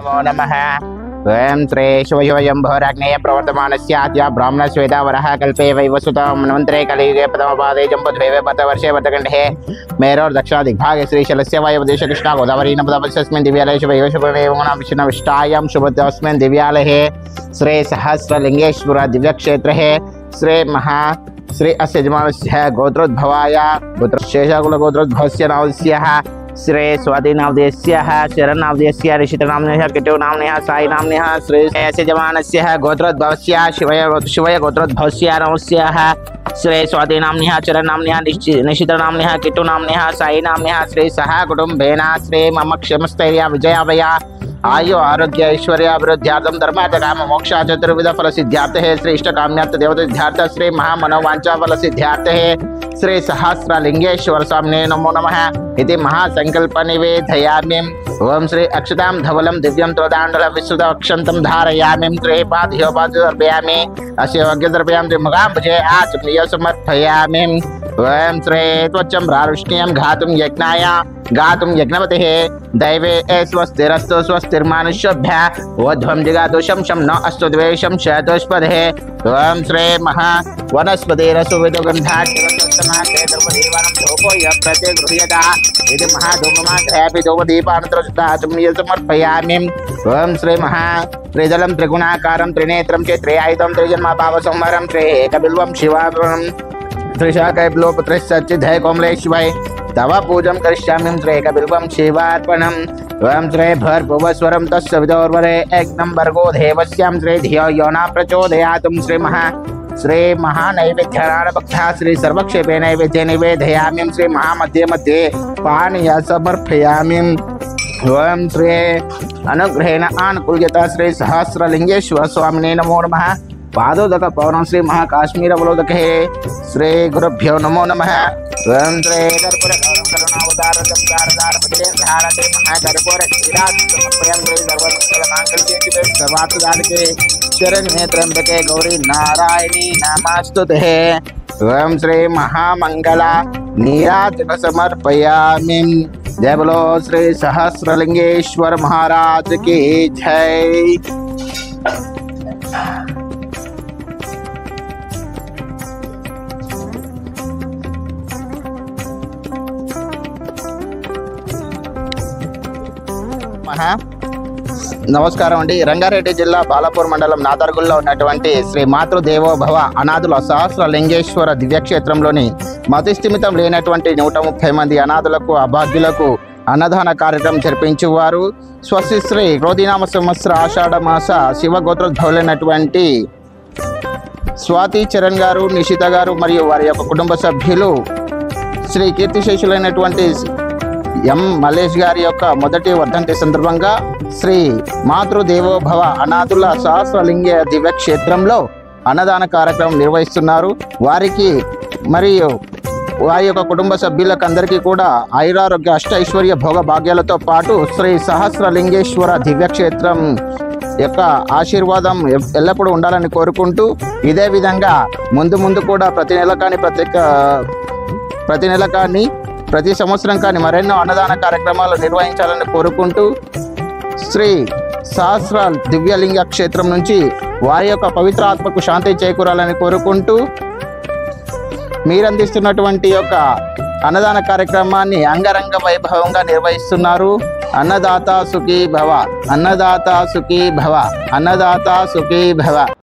नमो नमः। वयं श्री शिवशिवशम्भोराग्नेय प्रवर्तमानस्याद्य ब्राह्मणश्वेतावरः कल्पे वैवसुतं मन्वन्तरे कलियुगे प्रथमपादे जम्बुद्वैवे पतवर्षे पतकण्ठे मेरोर् दक्षिणदिग्भागे श्रीशैलस्य वायव्यदेशे कृष्णा गोदावरी नर्मदापश्चिमस्मिन् दिव्यालये शुभयोशुभविष्टायां शुभतस्मिन् दिव्यालये श्री सहस्रलिङ्गेश्वर दिव्यक्षेत्रे श्री अस्य यजमानस्य गोत्रोद्भवाय गोत्रशेषकुलगोत्रोद्भवस्य नामस्यः श्री स्वातिनामधेयस्यः शरणामधेयस्य ऋषितनाम्नः किटुनाम्नः साईनाम्नः श्री यजमानस्य गोत्रोद्भवस्य शिवय गोत्रोद्भवस्य नामस्यः श्री स्वातिनाम्नः चरणाम्नः निशितनाम्नः किटुनाम्नः साईनाम्नः श्री सह कुटुम्बेन श्री मम क्षेमस्थैर्य विजयाभया आयु आरोग्य ऐश्वर्य अभिवृद्ध्यार्थम धर्मार्थ काम मोक्ष चतुर्विध फल सिद्ध्यार्थ है श्री इष्ट काम्यार्थ देवता सिद्ध्यार्थ श्री महामनोवांचा फल सिद्ध्यार्थ है श्री सहस्रलिंगेश्वर स्वामिने नमो नमः इति महासंकल्प निवेदयामि। ओम श्री अक्षतां धवलं दिव्यं त्वदाण्डल विश्रुत अक्षंतं धारयामि श्री पादयोपादर्पयामि अस्य वग्यदर्पयामि श्री मुखाम्बुजे आचमनीय समर्पयामि। ओम श्री त्वचं रारुष्ण्यं घातुं यज्ञाय गातुं यज्ञपतेः दैवे स्वस्तिरस्तु स्वस्तिर्मानुष्यभ्यः ऊर्ध्वं जिगातु शं न अस्तु द्वेषं चतुष्पदः। ओम श्री महा वनस्पतिरसुविदो गन्धात् समर्पयामि। ओम श्री महा त्रिजलं त्रिगुणाकारं त्रिनेत्रं च त्रिआयुधं त्रिजन्म पावसंहारं त्रिएकबिल्वं शिवार्पणं त्रिशाकैर्बिल्वपत्रैश्चिद्धये कोमलेश्वराय तव पूजं करिष्यामि त्रिएकबिल्वं शिवार्पणम्। ओम श्री भर्भुवस्वरं तस्य विदोर्वरे एकं भर्गो देवस्यां श्री धियो यो न प्रचोदयातुं श्री महानैवेद्यनारायणभक्तः श्री सर्वक्षेपे नैवेद्ये निवेदयामि श्री महामध्ये मध्ये पानीय समर्पयामि। ओम श्री अनुग्रहेण आनुकूल्यता श्री सहस्रलिंगेश्वर स्वामिने नमो नमः। पादोदक पवनं श्री महाकाश्मीर अवलोदके श्री गुरुभ्यो नमो नमः। ओम श्री कर्पूर करुणावतार जपदारदार भजनधारते महाकर्पूर श्रीराजसमर्पयामि श्री सर्वमंगलमांगल्ये सर्वार्थसाधके शरण्ये त्र्यंबके गौरी नारायणी नमस्तुते। ओम श्री महामंगला नीराजन समर्पयामि। जय बोलो श्री सहस्रलिंगेश्वर महाराज की जय। నమస్కారం అండి। రంగారెడ్డి జిల్లా బాలాపూర్ మండలం నాదర్గుల్లో ఉన్నటువంటి శ్రీ మాతృదేవోభవ అనాథుల సహస్రలింగేశ్వర దివ్యక్షేత్రంలోని మతిస్థిమితం లేనటువంటి 130 మంది అనాథులకు అభాగ్యులకు అన్నదాన కార్యక్రమం జరిపించేవారు స్వస్తి శ్రీ క్రోధినామ సంవత్సర ఆషాఢ మాస శివగోత్రోద్భవులైనటువంటి స్వాతి చరణ్ గారు, నిషిత గారు మరియు వారి యొక్క కుటుంబ సభ్యులు శ్రీ కీర్తిశేషులైనటువంటి ఎం మల్లేష్ గారి యొక్క మొదటి వర్ధంతి సందర్భంగా శ్రీ మాతృదేవోభవ అనాథుల సహస్రలింగ దివ్యక్షేత్రంలో అన్నదాన కార్యక్రమం నిర్వహిస్తున్నారు। వారికి మరియు వారి యొక్క కుటుంబ సభ్యులకు అందరికీ కూడా ఆయురారోగ్య అష్టైశ్వర్య భోగ భాగ్యాలతో పాటు శ్రీ సహస్రలింగేశ్వర దివ్యక్షేత్రం యొక్క ఆశీర్వాదం ఎల్లప్పుడూ ఉండాలని కోరుకుంటూ ఇదే విధంగా ముందు కూడా ప్రతి నెల కానీ ప్రతి సంవత్సరం కానీ మరెన్నో అన్నదాన కార్యక్రమాలు నిర్వహించాలని కోరుకుంటూ శ్రీ సహస్ర దివ్యలింగ క్షేత్రం నుంచి వారి యొక్క పవిత్ర ఆత్మకు శాంతి చేకూరాలని కోరుకుంటూ మీరందిస్తున్నటువంటి యొక్క అన్నదాన కార్యక్రమాన్ని అంగరంగ వైభవంగా నిర్వహిస్తున్నారు। అన్నదాత సుఖీ భవ, అన్నదాత సుఖీ భవ, అన్నదాత సుఖీ భవ।